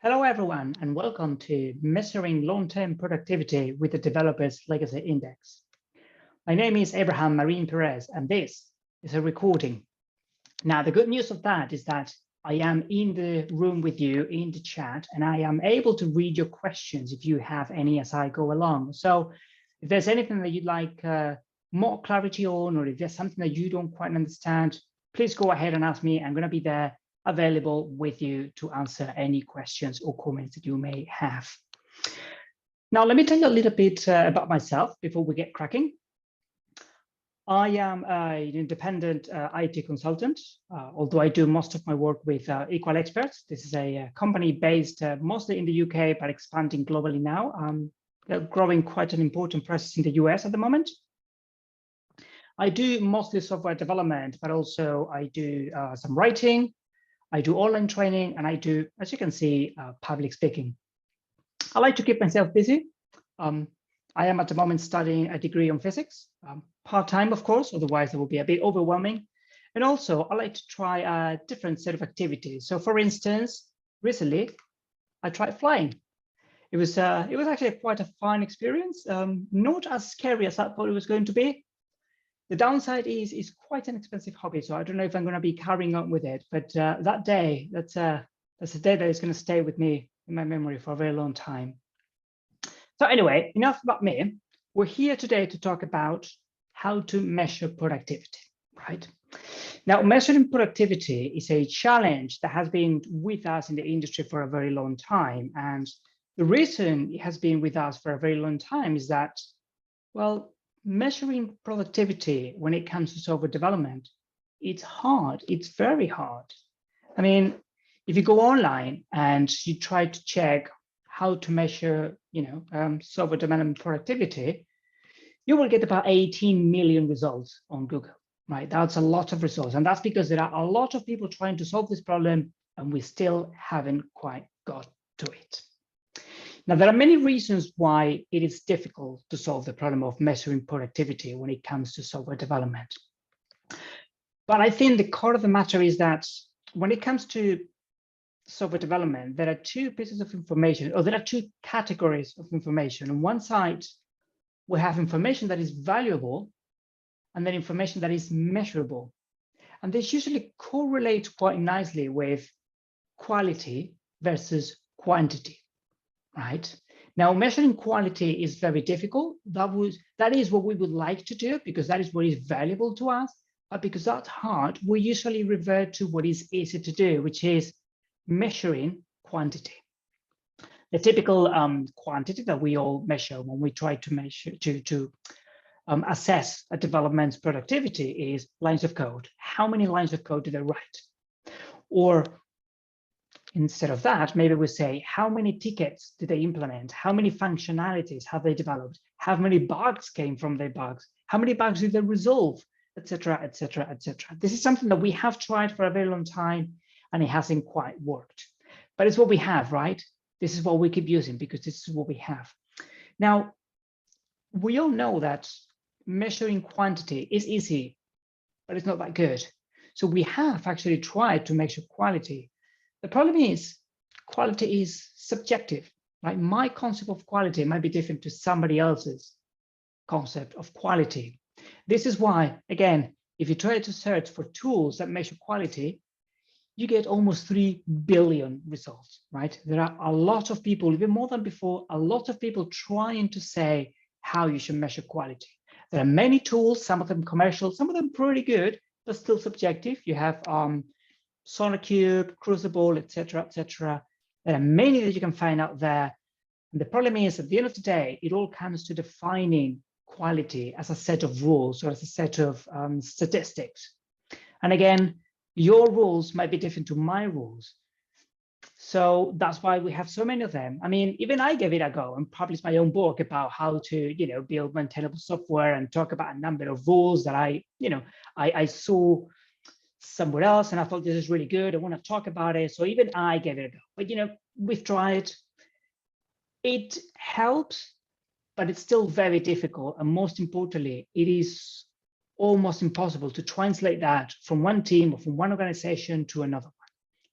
Hello, everyone, and welcome to Measuring Long-Term Productivity with the Developer's Legacy Index. My name is Abraham Marin Perez, and this is a recording. Now, the good news of that is that I am in the room with you in the chat, and I am able to read your questions if you have any as I go along. So if there's anything that you'd like more clarity on, or if there's something that you don't quite understand, please go ahead and ask me. I'm going to be there available with you to answer any questions or comments that you may have. Now, let me tell you a little bit about myself before we get cracking. I am an independent IT consultant, although I do most of my work with Equal Experts. This is a company based mostly in the UK, but expanding globally now. Growing quite an important presence in the US at the moment. I do mostly software development, but also I do some writing. I do online training, and I do, as you can see, public speaking. I like to keep myself busy. I am at the moment studying a degree on physics, part-time, of course, otherwise it will be a bit overwhelming. And also, I like to try a different set of activities. So, for instance, recently, I tried flying. It was actually quite a fun experience, not as scary as I thought it was going to be. The downside is it's quite an expensive hobby, so I don't know if I'm going to be carrying on with it. But that day, that's a day that is going to stay with me in my memory for a very long time. So anyway, enough about me. We're here today to talk about how to measure productivity, right? Now, measuring productivity is a challenge that has been with us in the industry for a very long time. And the reason it has been with us for a very long time is that, well, measuring productivity when it comes to software development, it's hard. It's very hard. I mean, if you go online and you try to check how to measure, software development productivity, you will get about 18 million results on Google, right? That's a lot of results. And that's because there are a lot of people trying to solve this problem, and we still haven't quite got to it. Now, there are many reasons why it is difficult to solve the problem of measuring productivity when it comes to software development. But I think the core of the matter is that when it comes to software development, there are two pieces of information, or there are two categories of information. On one side, we have information that is valuable, and then information that is measurable. And this usually correlates quite nicely with quality versus quantity. Right now, measuring quality is very difficult. That is what we would like to do, because that is what is valuable to us. But because that's hard, we usually revert to what is easy to do, which is measuring quantity. The typical quantity that we all measure when we try to measure to assess a development's productivity is lines of code. How many lines of code did they write? Or instead of that, maybe we say, how many tickets did they implement? How many functionalities have they developed? How many bugs came from their bugs? How many bugs did they resolve? Etc., etc., etc. This is something that we have tried for a very long time, and it hasn't quite worked. But it's what we have, right? This is what we keep using because this is what we have. Now, we all know that measuring quantity is easy, but it's not that good. So we have actually tried to measure quality. The problem is quality is subjective, right? My concept of quality might be different to somebody else's concept of quality. This is why, again, if you try to search for tools that measure quality, you get almost 3 billion results, right? There are a lot of people, even more than before, a lot of people trying to say how you should measure quality. There are many tools, some of them commercial, some of them pretty good, but still subjective. You have SonarCube, Crucible, etc., etc. There are many that you can find out there. And the problem is, at the end of the day, it all comes to defining quality as a set of rules or as a set of statistics. And again, your rules might be different to my rules. So that's why we have so many of them. I mean, even I gave it a go and published my own book about how to, build maintainable software and talk about a number of rules that I saw somewhere else, and I thought this is really good. I want to talk about it. So even I gave it a go. But we've tried. It helps, but it's still very difficult. And most importantly, it is almost impossible to translate that from one team or from one organization to another one.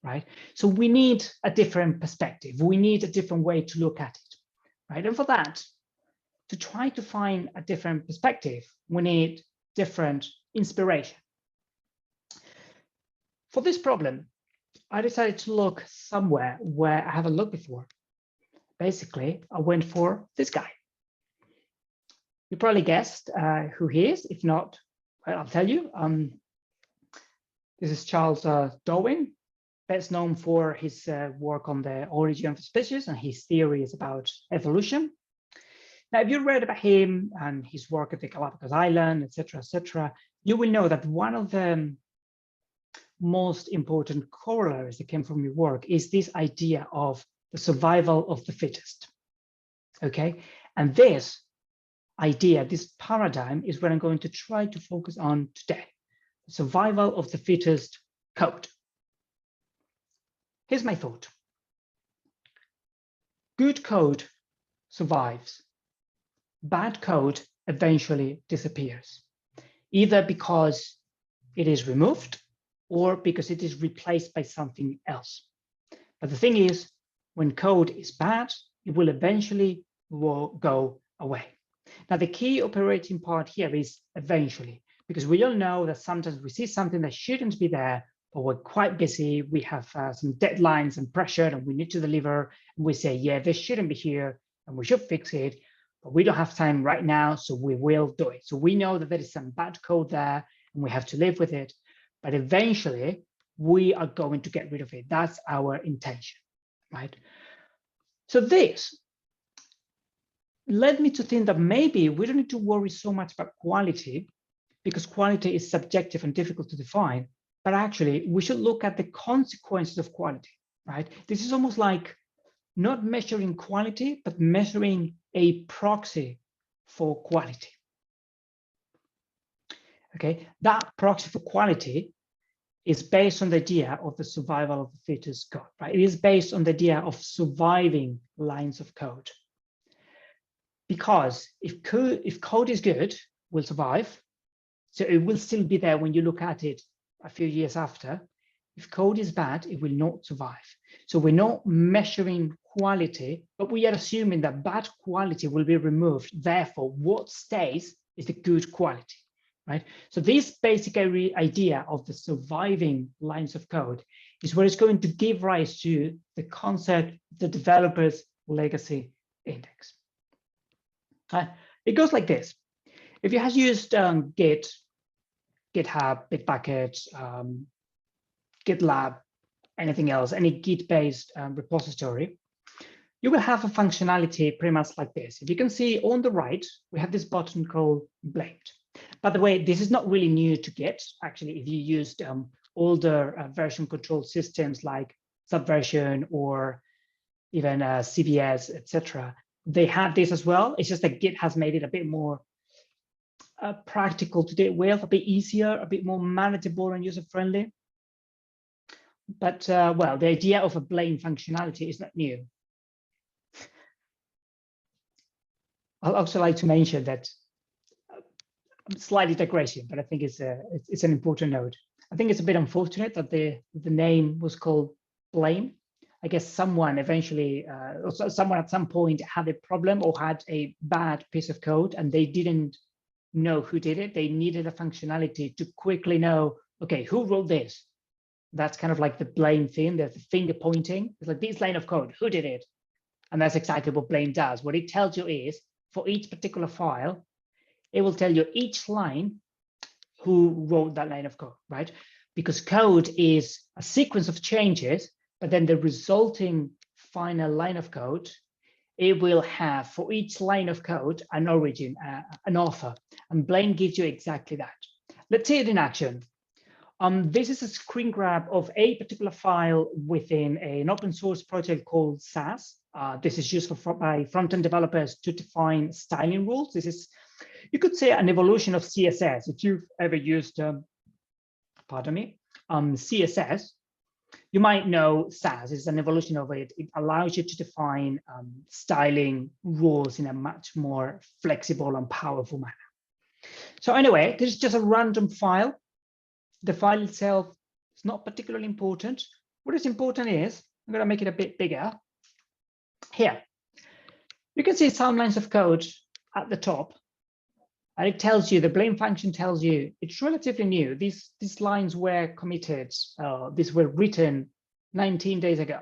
right? So we need a different perspective. We need a different way to look at it, right? And for that, to try to find a different perspective, we need different inspiration. For this problem, I decided to look somewhere where I haven't looked before. Basically, I went for this guy. You probably guessed who he is. If not, well, I'll tell you. This is Charles Darwin, best known for his work on the origin of species and his theories about evolution. Now, if you read about him and his work at the Galapagos Island, etc., you will know that one of the most important corollaries that came from your work is this idea of the survival of the fittest. Okay, and this idea, this paradigm, is what I'm going to try to focus on today: the survival of the fittest code. Here's my thought. Good code survives. Bad code eventually disappears, either because it is removed or because it is replaced by something else. But the thing is, when code is bad, it will eventually go away. Now, the key operating part here is eventually, because we all know that sometimes we see something that shouldn't be there, but we're quite busy. We have some deadlines and pressure, and we need to deliver. And we say, yeah, this shouldn't be here, and we should fix it, but we don't have time right now, so we will do it. So we know that there is some bad code there, and we have to live with it. But eventually, we are going to get rid of it. That's our intention, right? So this led me to think that maybe we don't need to worry so much about quality, because quality is subjective and difficult to define, but actually we should look at the consequences of quality, right? This is almost like not measuring quality, but measuring a proxy for quality. Okay, that proxy for quality is based on the idea of the survival of the fittest code, right? It is based on the idea of surviving lines of code. Because if code is good, it will survive. So it will still be there when you look at it a few years after. If code is bad, it will not survive. So we're not measuring quality, but we are assuming that bad quality will be removed. Therefore, what stays is the good quality, right? So this basic idea of the surviving lines of code is what is going to give rise to the concept, the developer's legacy index. It goes like this. If you have used Git, GitHub, Bitbucket, GitLab, anything else, any Git-based repository, you will have a functionality pretty much like this. If you can see on the right, we have this button called blamed. By the way, this is not really new to Git. Actually, if you used older version control systems like Subversion or even CVS, etc., they have this as well. It's just that Git has made it a bit more practical to deal with, a bit easier, a bit more manageable and user-friendly. But well, the idea of a blame functionality is not new. I'd also like to mention that slightly digression, but I think it's an important note. I think it's a bit unfortunate that the name was called blame. I guess someone eventually, someone at some point had a problem or had a bad piece of code and they didn't know who did it. They needed a functionality to quickly know, okay, who wrote this? That's kind of like the blame thing, the finger pointing. It's like this line of code, who did it? And that's exactly what blame does. What it tells you is for each particular file, it will tell you each line who wrote that line of code, right? Because code is a sequence of changes, but then the resulting final line of code, it will have for each line of code an origin, an author, and blame gives you exactly that. Let's see it in action. This is a screen grab of a particular file within an open source project called SAS. This is used by front-end developers to define styling rules. This is, you could say, an evolution of CSS. If you've ever used, pardon me, CSS, you might know SAS is an evolution of it. It allows you to define styling rules in a much more flexible and powerful manner. So anyway, this is just a random file. The file itself is not particularly important, what is important is, I'm going to make it a bit bigger. Here, you can see some lines of code at the top. And it tells you, the blame function tells you, it's relatively new. These lines were committed, these were written 19 days ago.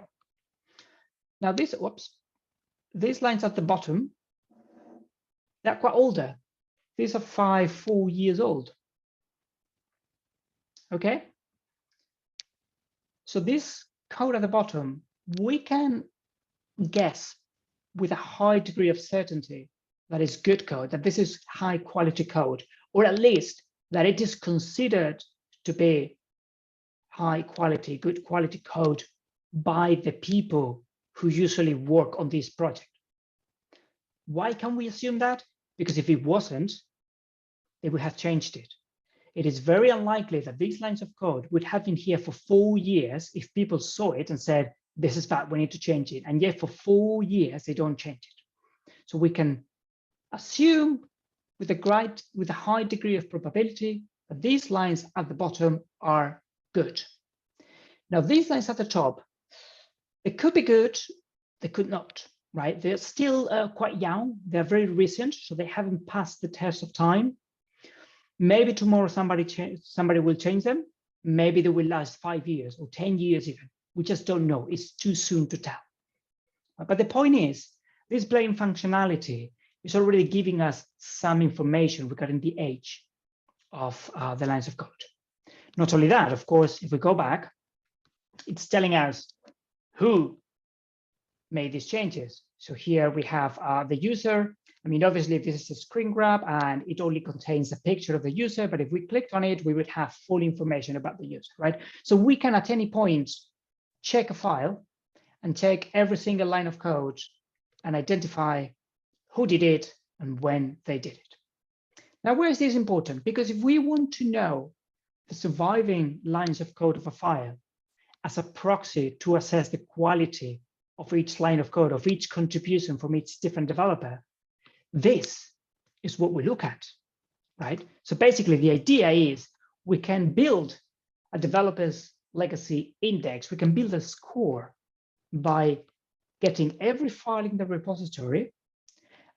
Now these lines at the bottom, they're quite older. These are 4 years old. Okay. So this code at the bottom, we can guess with a high degree of certainty that is good code, that this is high quality code, or at least that it is considered to be high quality, good quality code by the people who usually work on this project. Why can we assume that? Because if it wasn't, they would have changed it. It is very unlikely that these lines of code would have been here for 4 years if people saw it and said, this is bad, we need to change it. And yet for 4 years, they don't change it. So we can assume with a high degree of probability that these lines at the bottom are good. Now, these lines at the top, they could be good, they could not, right? They're still quite young, they're very recent, so they haven't passed the test of time. Maybe tomorrow somebody will change them. Maybe they will last 5 years or 10 years even. We just don't know. It's too soon to tell. But the point is, this blame functionality is already giving us some information regarding the age of the lines of code. Not only that, of course, if we go back, it's telling us who made these changes. So here we have the user. I mean, obviously, this is a screen grab and it only contains a picture of the user, but if we clicked on it, we would have full information about the user, right? So we can at any point check a file and check every single line of code and identify who did it and when they did it. Now, where is this important? Because if we want to know the surviving lines of code of a file as a proxy to assess the quality of each line of code, of each contribution from each different developer, this is what we look at, right? So basically, the idea is we can build a developer's legacy index. We can build a score by getting every file in the repository,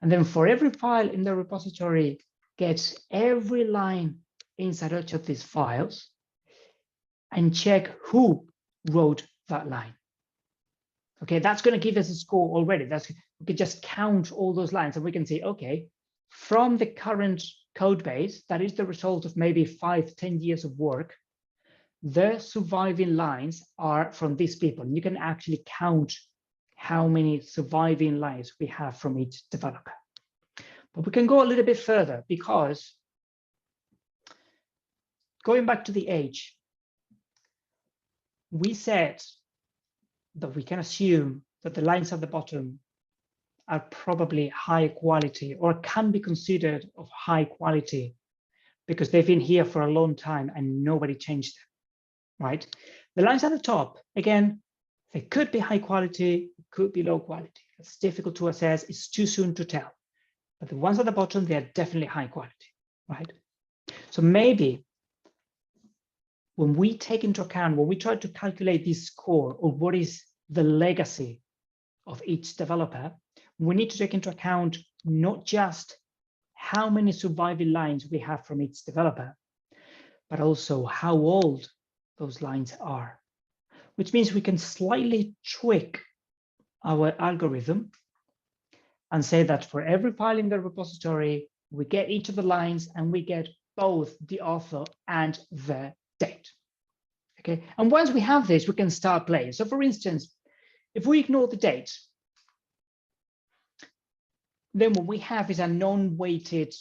and then for every file in the repository, get every line inside each of these files and check who wrote that line. Okay, that's going to give us a score already. We can just count all those lines and we can say, okay, from the current code base, that is the result of maybe 5, 10 years of work, the surviving lines are from these people. And you can actually count how many surviving lines we have from each developer. But we can go a little bit further because going back to the age, we said that we can assume that the lines at the bottom are probably high quality or can be considered of high quality because they've been here for a long time and nobody changed them, right? The lines at the top, again, they could be high quality, could be low quality. It's difficult to assess, it's too soon to tell. But the ones at the bottom, they are definitely high quality, right? So maybe when we take into account, when we try to calculate this score or what is the legacy of each developer, we need to take into account not just how many surviving lines we have from each developer, but also how old those lines are, which means we can slightly tweak our algorithm and say that for every file in the repository, we get each of the lines and we get both the author and the date. Okay, and once we have this, we can start playing. So for instance, if we ignore the date, then what we have is a non-weighted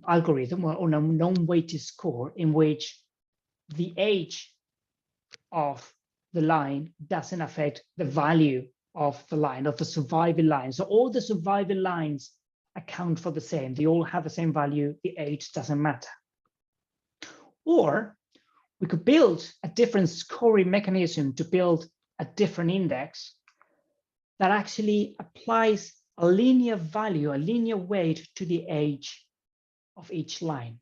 algorithm or a non-weighted score in which the age of the line doesn't affect the value of the line, of the surviving line. So all the surviving lines account for the same. They all have the same value. The age doesn't matter. Or we could build a different scoring mechanism to build a different index that actually applies a linear value, a linear weight to the age of each line,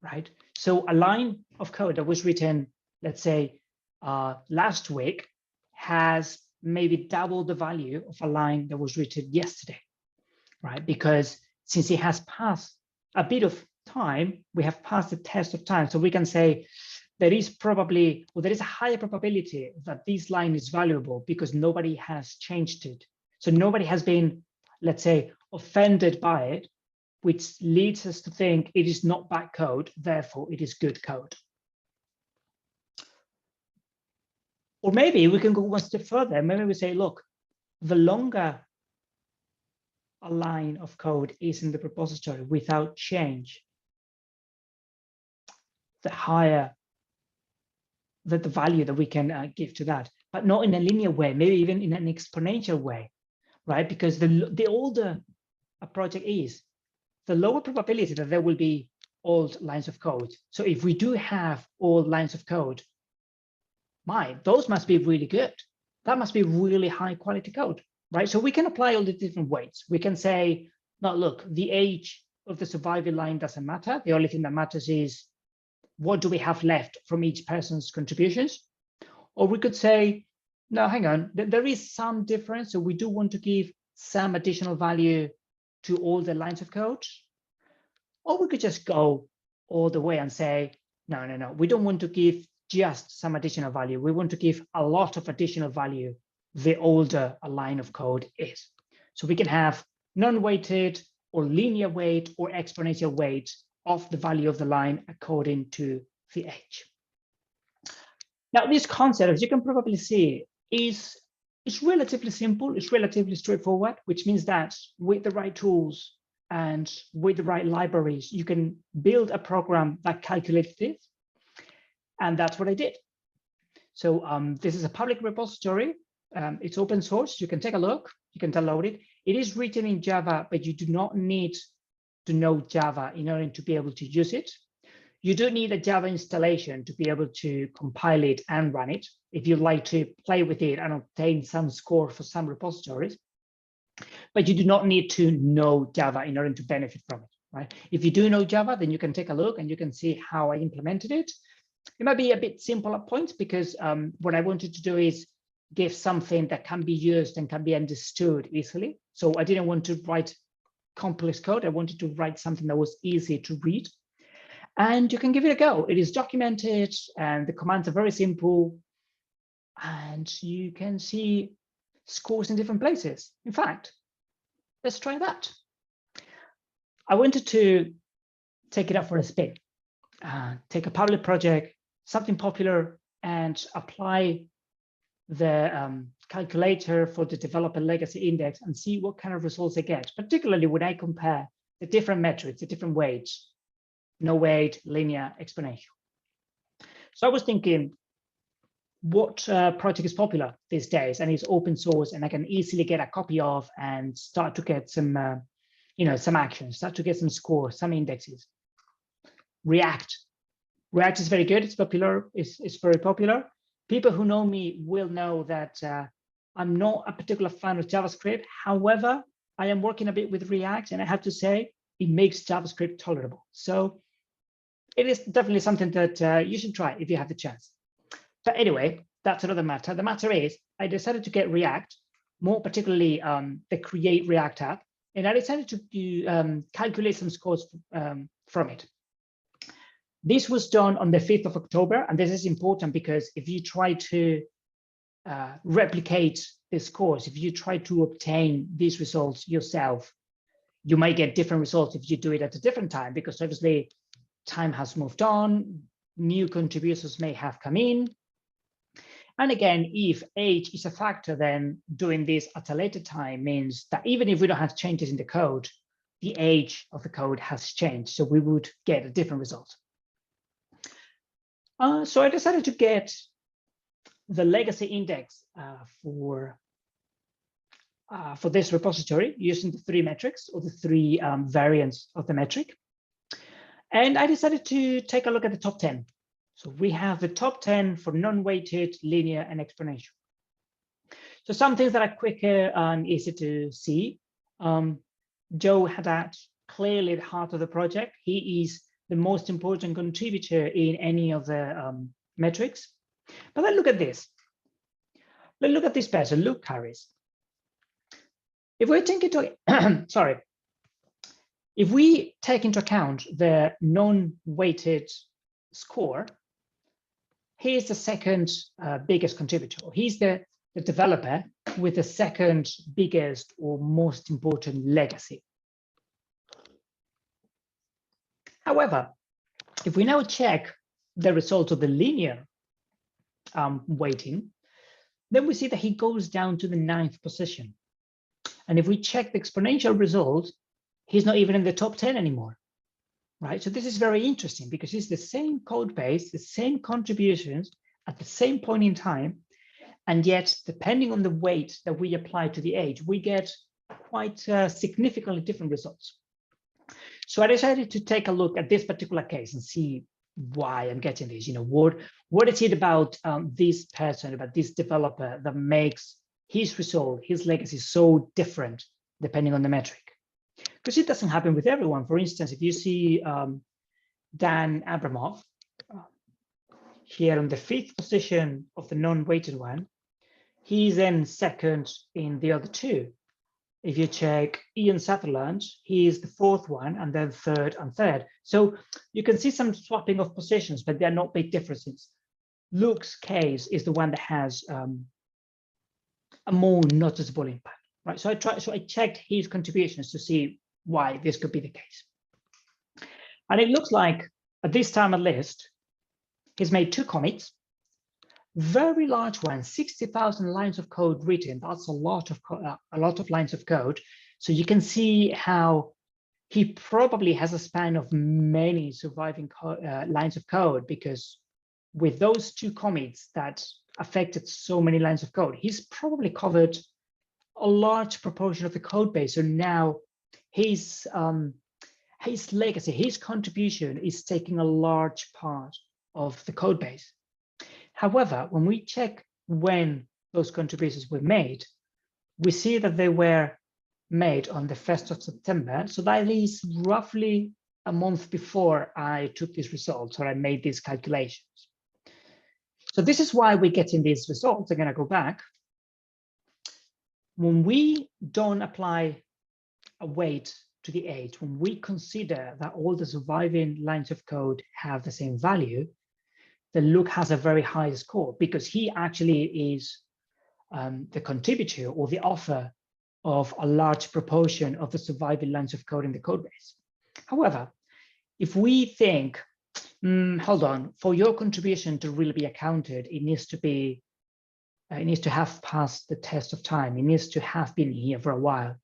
right? So a line of code that was written, let's say, last week has maybe double the value of a line that was written yesterday, right? Because since it has passed a bit of time, we have passed the test of time. So we can say there is probably, or there is a higher probability that this line is valuable because nobody has changed it. So nobody has been, let's say, offended by it, which leads us to think it is not bad code, therefore it is good code. Or maybe we can go one step further. Maybe we say, look, the longer a line of code is in the repository without change, the higher the value that we can give to that, but not in a linear way, maybe even in an exponential way, right? Because the older a project is, the lower probability that there will be old lines of code. So if we do have old lines of code, those must be really good. That must be really high quality code, right? So we can apply all the different weights. We can say, no, look, the age of the surviving line doesn't matter. The only thing that matters is what do we have left from each person's contributions? Or we could say, no, hang on, there is some difference. So we do want to give some additional value to all the lines of code. Or we could just go all the way and say, no, we don't want to give just some additional value. We want to give a lot of additional value the older a line of code is. So we can have non-weighted or linear weight or exponential weight of the value of the line according to the age. Now, this concept, as you can probably see, is relatively simple. It's relatively straightforward, which means that with the right tools and with the right libraries, you can build a program that calculates this. And that's what I did. So this is a public repository. It's open source. You can take a look. You can download it. It is written in Java, but you do not need to know Java in order to be able to use it. You do need a Java installation to be able to compile it and run it if you'd like to play with it and obtain some score for some repositories. But you do not need to know Java in order to benefit from it, right? If you do know Java, then you can take a look and you can see how I implemented it. It might be a bit simple at points because what I wanted to do is give something that can be used and can be understood easily. So I didn't want to write complex code. I wanted to write something that was easy to read. And you can give it a go. It is documented and the commands are very simple. And you can see scores in different places. In fact, let's try that. I wanted to take it up for a spin. Take a public project, something popular, and apply the calculator for the developer legacy index and see what kind of results I get, particularly when I compare the different metrics, the different weights, no weight, linear, exponential. So I was thinking, what project is popular these days and is open source and I can easily get a copy of and start to get some, some action, start to get some scores, some indexes. React. React is very good. It's popular. It's very popular. People who know me will know that I'm not a particular fan of JavaScript. However, I am working a bit with React, and I have to say it makes JavaScript tolerable. So it is definitely something that you should try if you have the chance. But anyway, that's another matter. The matter is, I decided to get React, more particularly the Create React app, and I decided to calculate some scores from it. This was done on the 5th of October, and this is important because if you try to replicate the scores, if you try to obtain these results yourself, you might get different results if you do it at a different time, because obviously time has moved on, new contributors may have come in. And again, if age is a factor, then doing this at a later time means that even if we don't have changes in the code, the age of the code has changed, so we would get a different result. So I decided to get the legacy index for this repository using the 3 metrics or the 3 variants of the metric. And I decided to take a look at the top 10. So we have the top 10 for non-weighted, linear, and exponential. So some things that are quicker and easy to see. Joe Haddad, clearly the heart of the project. He is the most important contributor in any of the metrics. But then look at this. Let's look at this person, Luke Harris. If we take into sorry, if we take into account the non-weighted score, he is the second biggest contributor. He's the developer with the second biggest or most important legacy. However, if we now check the result of the linear weighting, then we see that he goes down to the 9th position. And if we check the exponential result, he's not even in the top 10 anymore, right? So this is very interesting because it's the same code base, the same contributions at the same point in time, and yet depending on the weight that we apply to the age, we get quite significantly different results. So I decided to take a look at this particular case and see why I'm getting this. You know, what is it about this person, about this developer, that makes his result, his legacy so different depending on the metric? Because it doesn't happen with everyone. For instance, if you see Dan Abramov here on the 5th position of the non-weighted one, he's then second in the other two. If you check Ian Sutherland, he is the 4th one, and then 3rd and 3rd. So you can see some swapping of positions, but they're not big differences. Luke's case is the one that has a more noticeable impact, right? So I checked his contributions to see why this could be the case. And it looks like at this time at least, he's made 2 commits, very large ones, 60,000 lines of code written. That's a lot of lines of code. So you can see how he probably has a span of many surviving lines of code, because with those 2 commits that affected so many lines of code, he's probably covered a large proportion of the code base. So now his legacy, his contribution is taking a large part of the code base. However, when we check when those contributions were made, we see that they were made on the 1st of September. So that is roughly a month before I took these results, or I made these calculations. So this is why we're getting these results. I'm going to go back. When we don't apply a weight to the age, when we consider that all the surviving lines of code have the same value, then Luke has a very high score, because he actually is the contributor or the author of a large proportion of the surviving lines of code in the code base. However, if we think, hold on, for your contribution to really be accounted, it needs to have passed the test of time. It needs to have been here for a while.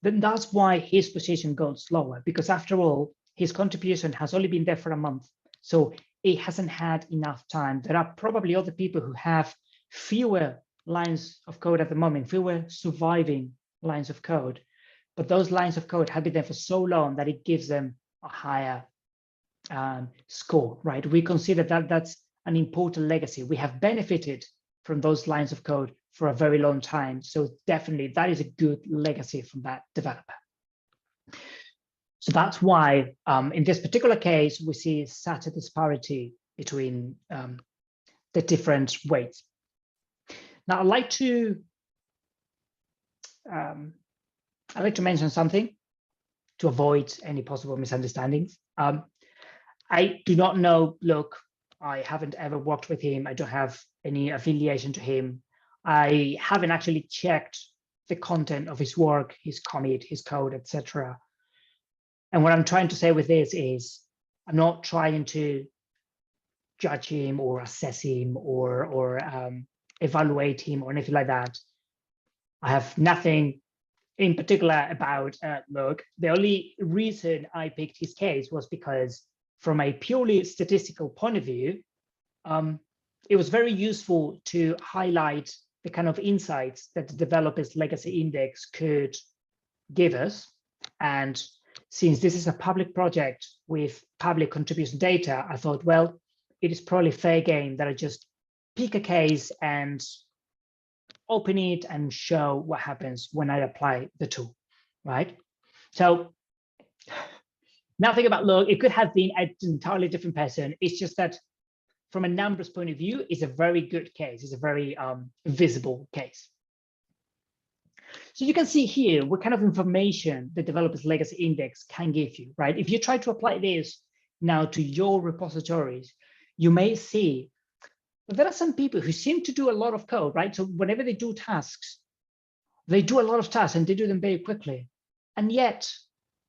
Then that's why his position goes lower, because after all, his contribution has only been there for a month. So it hasn't had enough time. There are probably other people who have fewer lines of code at the moment, fewer surviving lines of code, but those lines of code have been there for so long that it gives them a higher score, right? We consider that that's an important legacy. We have benefited from those lines of code for a very long time. So definitely that is a good legacy from that developer. So that's why in this particular case, we see such a disparity between the different weights. Now, I'd like to mention something to avoid any possible misunderstandings. I do not know Luke. I haven't ever worked with him. I don't have any affiliation to him. I haven't actually checked the content of his work, his commit, his code, etc. And what I'm trying to say with this is, I'm not trying to judge him or assess him or evaluate him or anything like that. I have nothing in particular about Luke. The only reason I picked his case was because, from a purely statistical point of view, it was very useful to highlight the kind of insights that the developer's legacy index could give us. And since this is a public project with public contribution data, I thought, well, it is probably fair game that I just pick a case and open it and show what happens when I apply the tool, right? So nothing about Luke. It could have been an entirely different person. It's just that from a numbers point of view, is a very good case. It's a very visible case. So you can see here what kind of information the developer's legacy index can give you, right? If you try to apply this now to your repositories, you may see that there are some people who seem to do a lot of code, right? So whenever they do tasks, they do a lot of tasks and they do them very quickly. And yet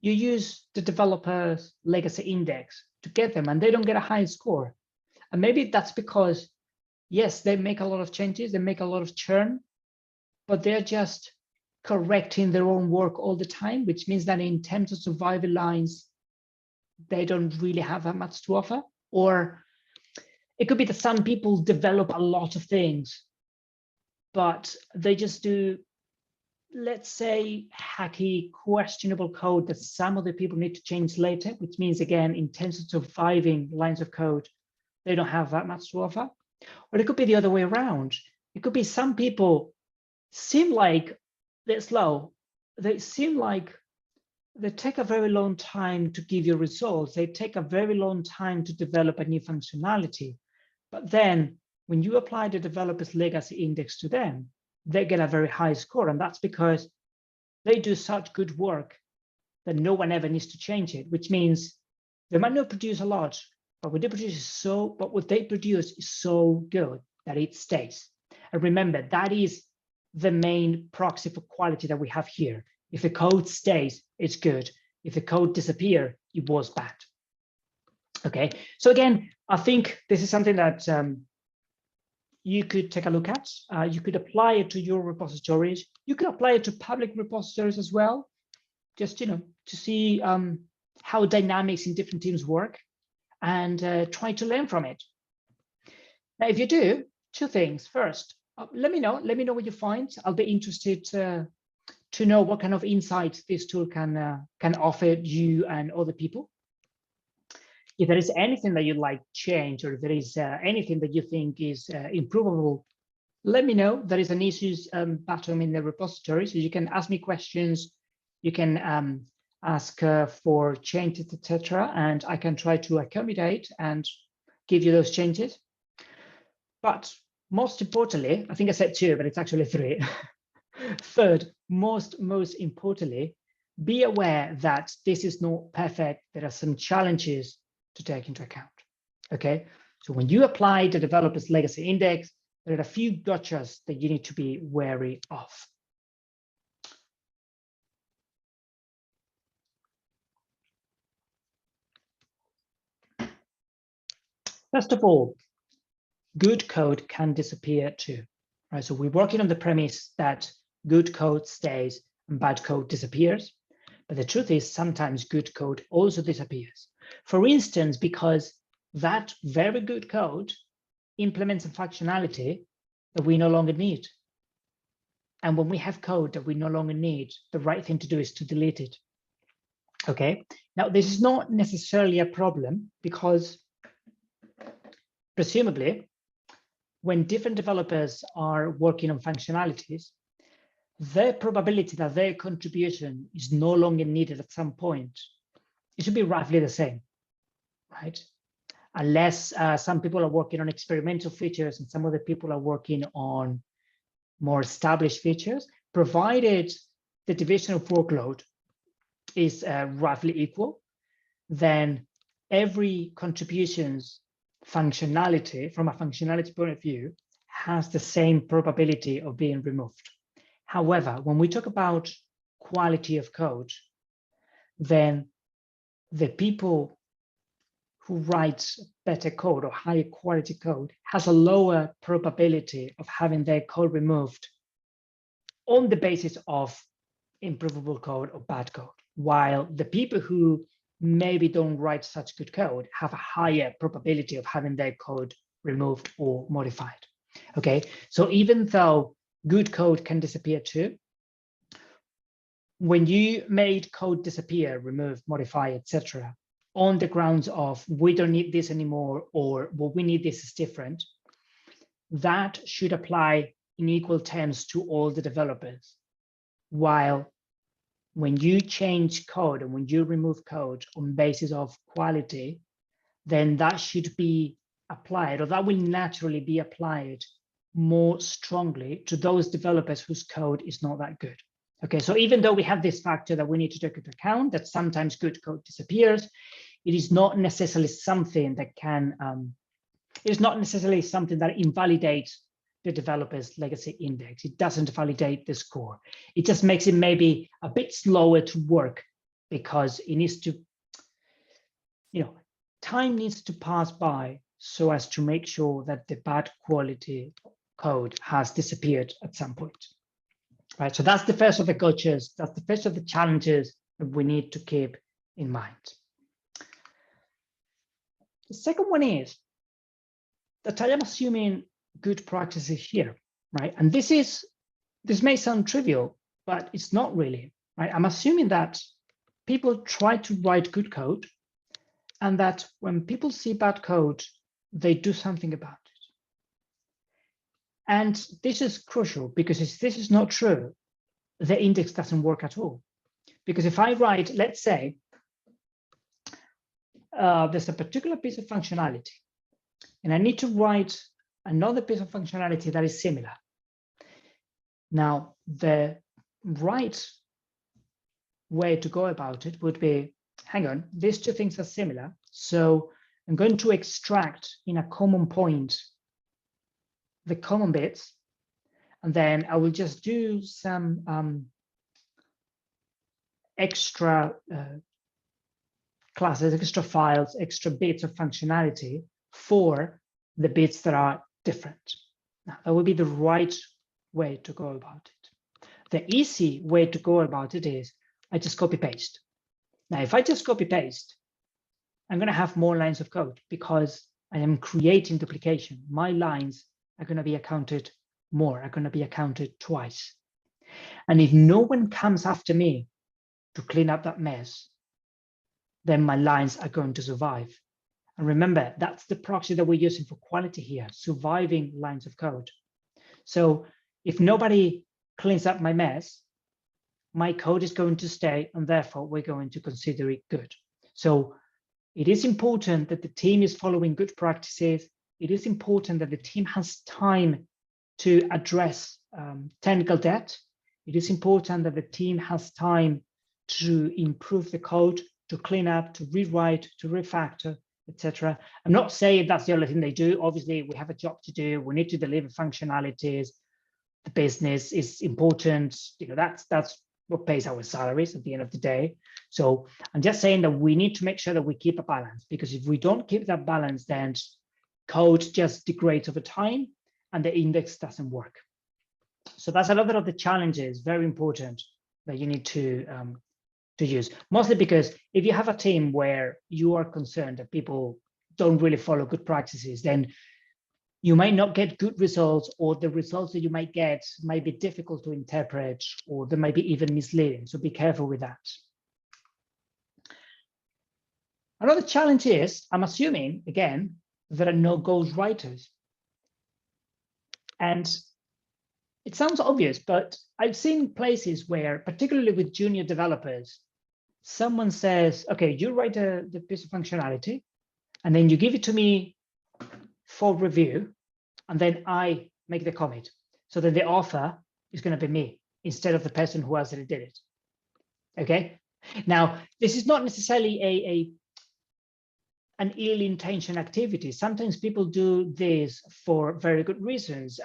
you use the developer's legacy index to get them and they don't get a high score. And maybe that's because, yes, they make a lot of changes, they make a lot of churn, but they're just correcting their own work all the time, which means that in terms of survival lines, they don't really have that much to offer. Or it could be that some people develop a lot of things, but they just do, let's say, hacky, questionable code that some other people need to change later, which means, again, in terms of surviving lines of code, they don't have that much to offer. Or it could be the other way around. It could be some people seem like they're slow. They seem like they take a very long time to give you results. They take a very long time to develop a new functionality. But then when you apply the developer's legacy index to them, they get a very high score. And that's because they do such good work that no one ever needs to change it, which means they might not produce a lot, but what they produce is so good that it stays. And remember, that is the main proxy for quality that we have here. If the code stays, it's good. If the code disappears, it was bad. Okay, so again, I think this is something that you could take a look at. You could apply it to your repositories. You could apply it to public repositories as well, just to see how dynamics in different teams work and try to learn from it. Now, if you do, two things. First, let me know what you find. I'll be interested to know what kind of insights this tool can offer you and other people. If there is anything that you'd like change, or if there is anything that you think is improvable, let me know. There is an issues button in the repository, so you can ask me questions. You can ask for changes, etc., and I can try to accommodate and give you those changes. But most importantly, I think I said two, but it's actually three. Third, most importantly, be aware that this is not perfect. There are some challenges to take into account. Okay, so when you apply the developer's legacy index, there are a few gotchas that you need to be wary of. First of all, good code can disappear too. Right, so we're working on the premise that good code stays and bad code disappears. But the truth is sometimes good code also disappears. For instance, because that very good code implements a functionality that we no longer need. And when we have code that we no longer need, the right thing to do is to delete it. Okay, now this is not necessarily a problem because presumably when different developers are working on functionalities, the probability that their contribution is no longer needed at some point, it should be roughly the same, right? Unless some people are working on experimental features and some other people are working on more established features, provided the division of workload is roughly equal, then every contribution's functionality, from a functionality point of view, has the same probability of being removed. However, when we talk about quality of code, then the people who write better code or higher quality code has a lower probability of having their code removed on the basis of improvable code or bad code, while the people who maybe don't write such good code have a higher probability of having their code removed or modified. Okay, so even though good code can disappear too, when you made code disappear, remove, modify, etc., on the grounds of we don't need this anymore or what we need this is different, that should apply in equal terms to all the developers. While when you change code and when you remove code on basis of quality, then that should be applied, or that will naturally be applied more strongly to those developers whose code is not that good. Okay, so even though we have this factor that we need to take into account, that sometimes good code disappears, it is not necessarily something that can, it is not necessarily something that invalidates the developer's legacy index. It doesn't validate the score. It just makes it maybe a bit slower to work because it needs to, time needs to pass by so as to make sure that the bad quality code has disappeared at some point. Right, so that's the first of the gotchas. That's the first of the challenges that we need to keep in mind. The second one is that I am assuming good practices here, right? And this may sound trivial, but it's not really, right? I'm assuming that people try to write good code and that when people see bad code, they do something about it. And this is crucial because if this is not true, the index doesn't work at all. Because if I write, let's say, there's a particular piece of functionality, and I need to write another piece of functionality that is similar. Now, the right way to go about it would be, hang on, these two things are similar. So I'm going to extract in a common point the common bits, and then I will just do some extra classes, extra files, extra bits of functionality for the bits that are different. Now, that would be the right way to go about it. The easy way to go about it is I just copy paste. Now, if I just copy paste, I'm going to have more lines of code because I am creating duplication. My lines are going to be accounted more, are going to be accounted twice. And if no one comes after me to clean up that mess, then my lines are going to survive. And remember, that's the proxy that we're using for quality here, surviving lines of code. So if nobody cleans up my mess, my code is going to stay, and therefore we're going to consider it good. So it is important that the team is following good practices. It is important that the team has time to address technical debt. It is important that the team has time to improve the code, to clean up, to rewrite, to refactor, etc. I'm not saying that's the only thing they do. Obviously, we have a job to do. We need to deliver functionalities. The business is important. That's what pays our salaries at the end of the day. So I'm just saying that we need to make sure that we keep a balance, because if we don't keep that balance, then code just degrades over time and the index doesn't work. So that's another of the challenges, very important, that you need to use. Mostly because if you have a team where you are concerned that people don't really follow good practices, then you might not get good results, or the results that you might get might be difficult to interpret, or they might be even misleading. So be careful with that. Another challenge is, I'm assuming, again, there are no ghostwriters. And it sounds obvious, but I've seen places where, particularly with junior developers, someone says, okay, you write the piece of functionality, and then you give it to me for review, and then I make the commit. So that the author is going to be me instead of the person who actually did it. Okay. Now, this is not necessarily an ill-intentioned activity. Sometimes people do this for very good reasons.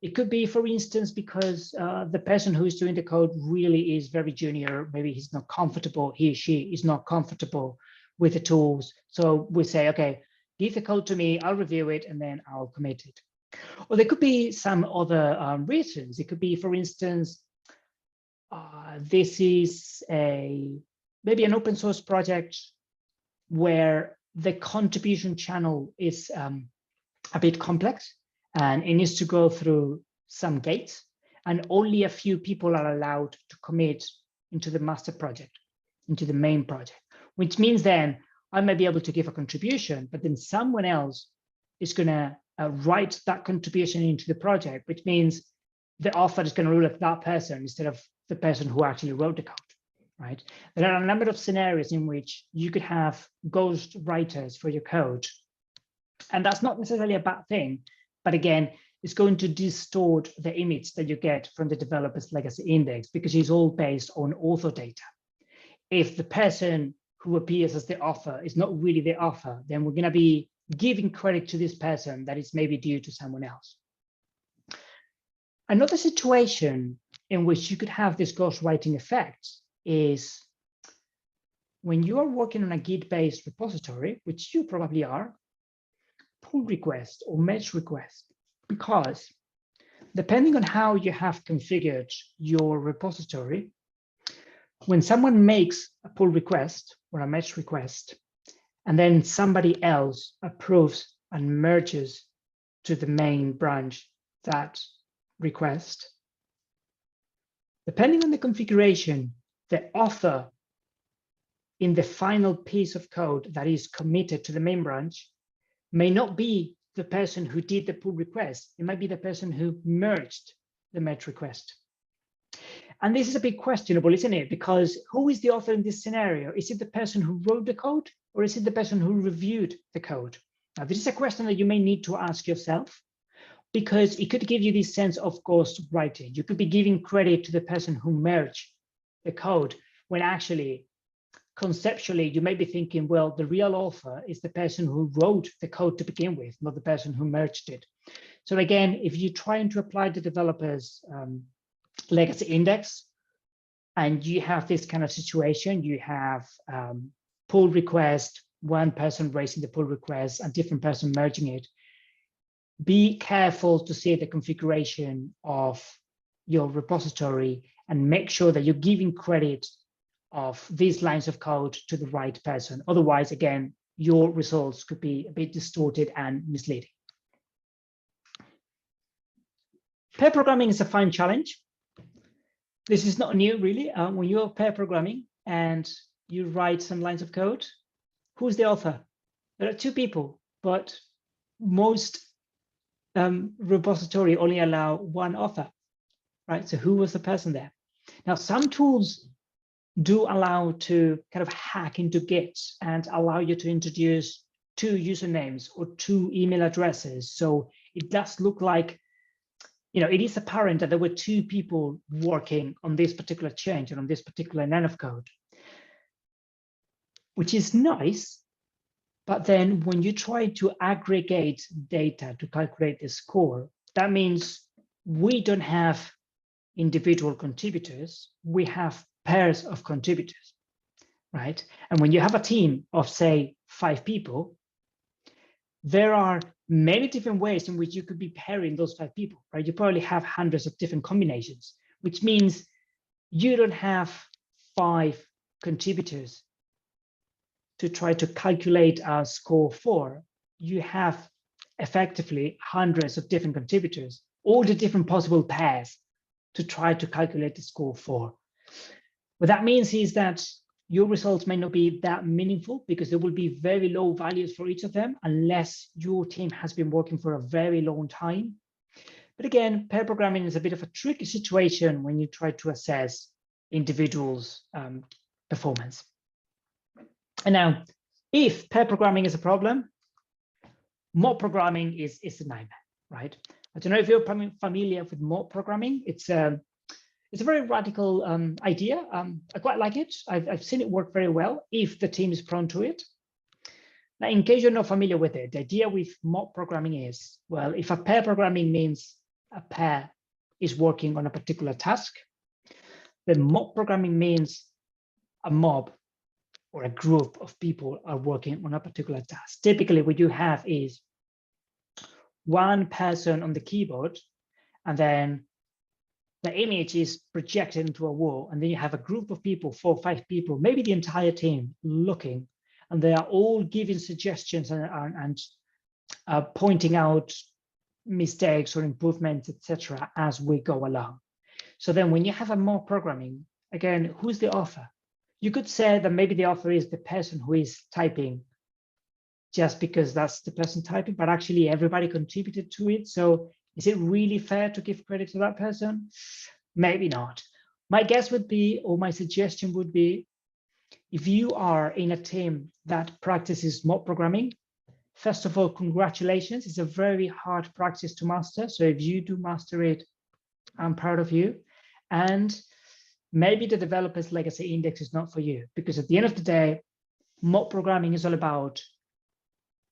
It could be, for instance, because the person who is doing the code really is very junior. Maybe he's not comfortable, he or she is not comfortable with the tools. So we say, okay, give the code to me, I'll review it, and then I'll commit it. Or there could be some other reasons. It could be, for instance, this is maybe an open source project where the contribution channel is a bit complex, and it needs to go through some gates, and only a few people are allowed to commit into the master project, into the main project, which means then I might be able to give a contribution, but then someone else is going to write that contribution into the project, which means the author is going to rule at that person instead of the person who actually wrote the code, right? There are a number of scenarios in which you could have ghost writers for your code, And that's not necessarily a bad thing, but again, it's going to distort the image that you get from the developer's legacy index because it's all based on author data. If the person who appears as the author is not really the author, then we're going to be giving credit to this person that is maybe due to someone else. Another situation in which you could have this ghostwriting effect is when you are working on a Git-based repository, which you probably are, pull request or merge request, because depending on how you have configured your repository, when someone makes a pull request or a merge request, and then somebody else approves and merges to the main branch that request, depending on the configuration, the author in the final piece of code that is committed to the main branch may not be the person who did the pull request. It might be the person who merged the merge request. And this is a bit questionable, isn't it? Because who is the author in this scenario? Is it the person who wrote the code, or is it the person who reviewed the code? Now, this is a question that you may need to ask yourself, because it could give you this sense of ghost writing. You could be giving credit to the person who merged the code, when actually, conceptually, you may be thinking, well, the real author is the person who wrote the code to begin with, not the person who merged it. So again, if you're trying to apply the developer's legacy index, and you have this kind of situation, you have pull request, one person raising the pull request, a different person merging it, be careful to see the configuration of your repository and make sure that you're giving credit of these lines of code to the right person. Otherwise, again, your results could be a bit distorted and misleading. Pair programming is a fun challenge. This is not new, really. When you're pair programming and you write some lines of code, who's the author? There are two people, but most repository only allow one author, right? So who was the person there? Now, some tools do allow to kind of hack into Git and allow you to introduce two usernames or two email addresses. So it does look like, you know, it is apparent that there were two people working on this particular change and on this particular line of code, which is nice. But then when you try to aggregate data to calculate the score, that means we don't have individual contributors, we have pairs of contributors, right? And when you have a team of, say, 5 people, there are many different ways in which you could be pairing those 5 people, right? You probably have hundreds of different combinations, which means you don't have 5 contributors to try to calculate a score for. You have effectively hundreds of different contributors, all the different possible pairs to try to calculate the score for. What that means is that your results may not be that meaningful because there will be very low values for each of them unless your team has been working for a very long time. But again, pair programming is a bit of a tricky situation when you try to assess individuals' performance. And now, if pair programming is a problem, mob programming is a nightmare, right? I don't know if you're familiar with mob programming. It's a very radical idea. I quite like it. I've seen it work very well if the team is prone to it. Now, in case you're not familiar with it, the idea with mob programming is, well, if a pair programming means a pair is working on a particular task, then mob programming means a mob or a group of people are working on a particular task. Typically, what you have is one person on the keyboard, and then the image is projected into a wall, and then you have a group of people, 4 or 5 people, maybe the entire team looking, and they are all giving suggestions and pointing out mistakes or improvements, etc., as we go along. So then when you have a mob programming, again, who's the author? You could say that maybe the author is the person who is typing just because that's the person typing, but actually everybody contributed to it. So is it really fair to give credit to that person? Maybe not. My guess would be, or my suggestion would be, if you are in a team that practices mob programming, First of all, congratulations. It's a very hard practice to master. So if you do master it, I'm proud of you. And maybe the developer's legacy index is not for you, because at the end of the day, mob programming is all about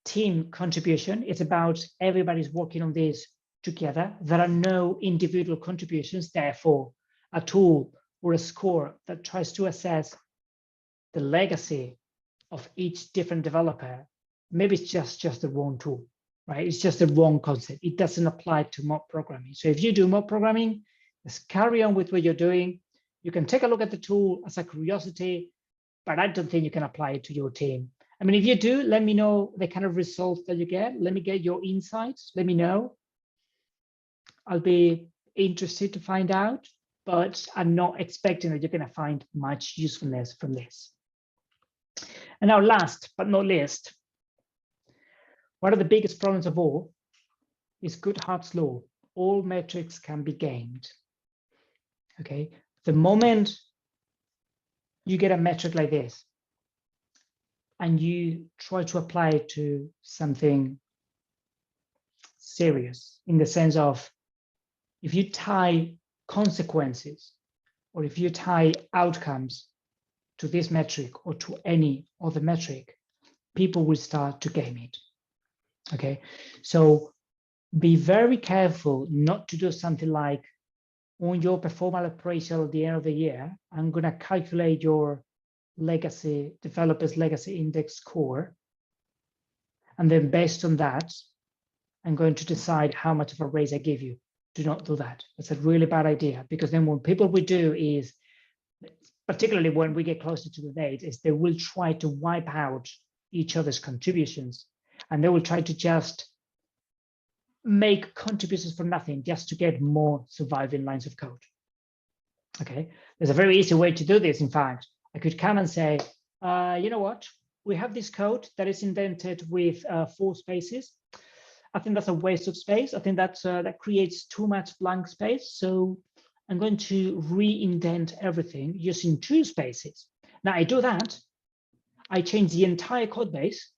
team contribution. It's about everybody's working on this together. There are no individual contributions. Therefore, a tool or a score that tries to assess the legacy of each different developer, maybe it's just the wrong tool, right? It's just the wrong concept. It doesn't apply to mob programming. So if you do mob programming, just carry on with what you're doing. You can take a look at the tool as a curiosity, but I don't think you can apply it to your team. I mean, if you do, let me know the kind of results that you get. Let me get your insights. Let me know. I'll be interested to find out, but I'm not expecting that you're going to find much usefulness from this. And now, last but not least, one of the biggest problems of all is Goodhart's law. All metrics can be gamed. Okay, the moment you get a metric like this and you try to apply it to something serious, in the sense of if you tie consequences or if you tie outcomes to this metric or to any other metric, people will start to game it. Okay, so be very careful not to do something like, on your performance appraisal at the end of the year, I'm going to calculate your legacy, developer's legacy index score. And then based on that, I'm going to decide how much of a raise I give you. Do not do that. That's a really bad idea, because then what people will do is, particularly when we get closer to the date, is they will try to wipe out each other's contributions, and they will try to just make contributions for nothing just to get more surviving lines of code. Okay, there's a very easy way to do this. In fact, I could come and say, you know what? We have this code that is indented with 4 spaces. I think that's a waste of space. I think that creates too much blank space. So I'm going to re-indent everything using 2 spaces. Now I do that. I change the entire code base.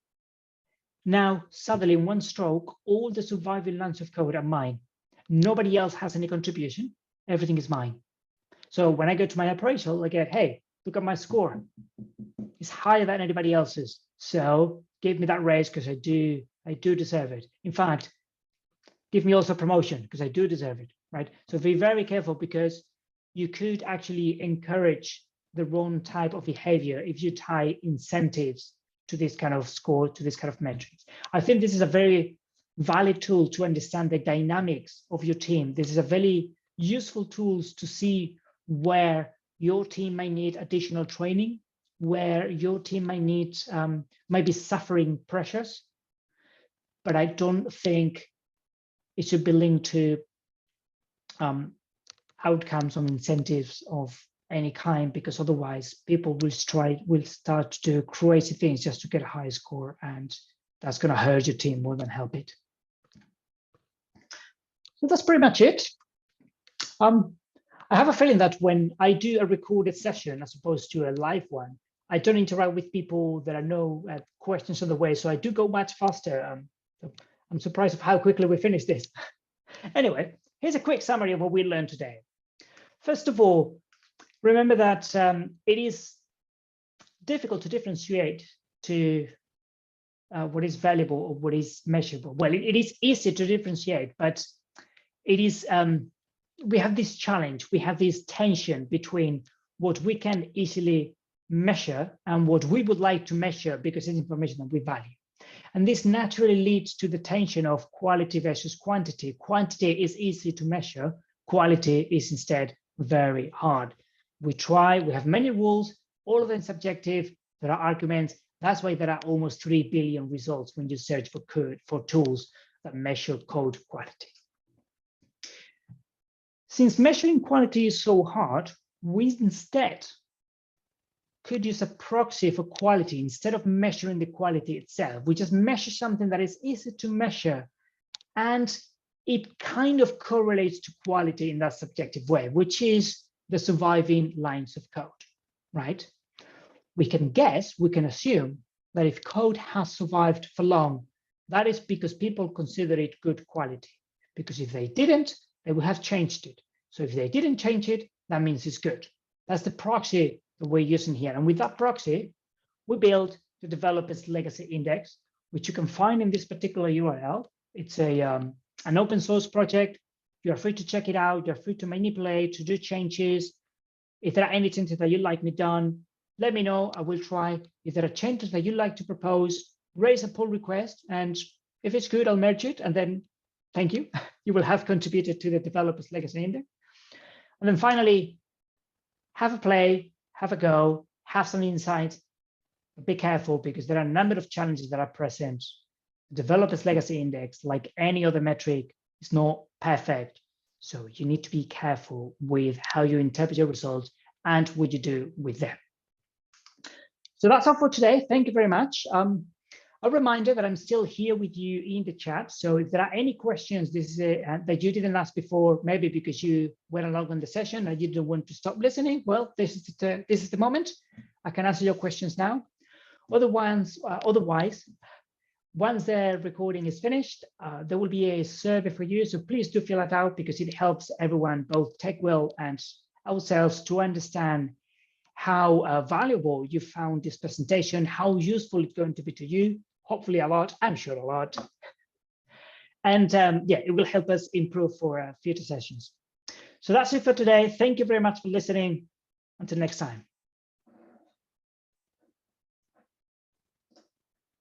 Now, suddenly in one stroke, all the surviving lines of code are mine. Nobody else has any contribution. Everything is mine. So when I go to my appraisal, I get, hey, look at my score. It's higher than anybody else's. So give me that raise because I do deserve it. In fact, give me also promotion because I do deserve it, right? So be very careful, because you could actually encourage the wrong type of behavior if you tie incentives to this kind of score, to this kind of metrics. I think this is a very valid tool to understand the dynamics of your team. This is a very useful tool to see where your team might need additional training, where your team might be suffering pressures. But I don't think it should be linked to outcomes or incentives of any kind, because otherwise people will start to do crazy things just to get a high score, and that's going to hurt your team more than help it. So that's pretty much it. I have a feeling that when I do a recorded session as opposed to a live one, I don't interact with people. There are no questions on the way, so I do go much faster. I'm surprised of how quickly we finish this. Anyway, here's a quick summary of what we learned today. First of all, remember that it is difficult to differentiate to what is valuable or what is measurable. Well, it is easy to differentiate, but it is we have this challenge, we have this tension between what we can easily measure and what we would like to measure because it's information that we value. And this naturally leads to the tension of quality versus quantity. Quantity is easy to measure, quality is instead very hard. We have many rules, all of them subjective, there are arguments. That's why there are almost 3 billion results when you search for tools that measure code quality. Since measuring quality is so hard, we instead could use a proxy for quality. Instead of measuring the quality itself, we just measure something that is easy to measure, and it kind of correlates to quality in that subjective way, which is the surviving lines of code, right? We can guess, we can assume that if code has survived for long, That is because people consider it good quality. Because if they didn't, they would have changed it. So if they didn't change it, that means it's good. That's the proxy that we're using here. And with that proxy, we build the developer's legacy index, which you can find in this particular URL. It's an open source project. You're free to check it out. You're free to manipulate, to do changes. If there are any changes that you'd like me done, let me know. I will try. If there are changes that you'd like to propose, raise a pull request. And if it's good, I'll merge it. And then thank you. You will have contributed to the developer's legacy index. And then finally, have a play, have a go, have some insights. Be careful because there are a number of challenges that are present. The developer's legacy index, like any other metric, is not perfect. So you need to be careful with how you interpret your results and what you do with them. So that's all for today. Thank you very much. A reminder that I'm still here with you in the chat. So if there are any questions that you didn't ask before, maybe because you went along on the session and you didn't want to stop listening, well, this is the moment. I can answer your questions now. Otherwise, once the recording is finished, there will be a survey for you. So please do fill it out because it helps everyone, both TechWell and ourselves, to understand how valuable you found this presentation, how useful it's going to be to you. Hopefully a lot, I'm sure a lot. And yeah, it will help us improve for future sessions. So that's it for today. Thank you very much for listening. Until next time.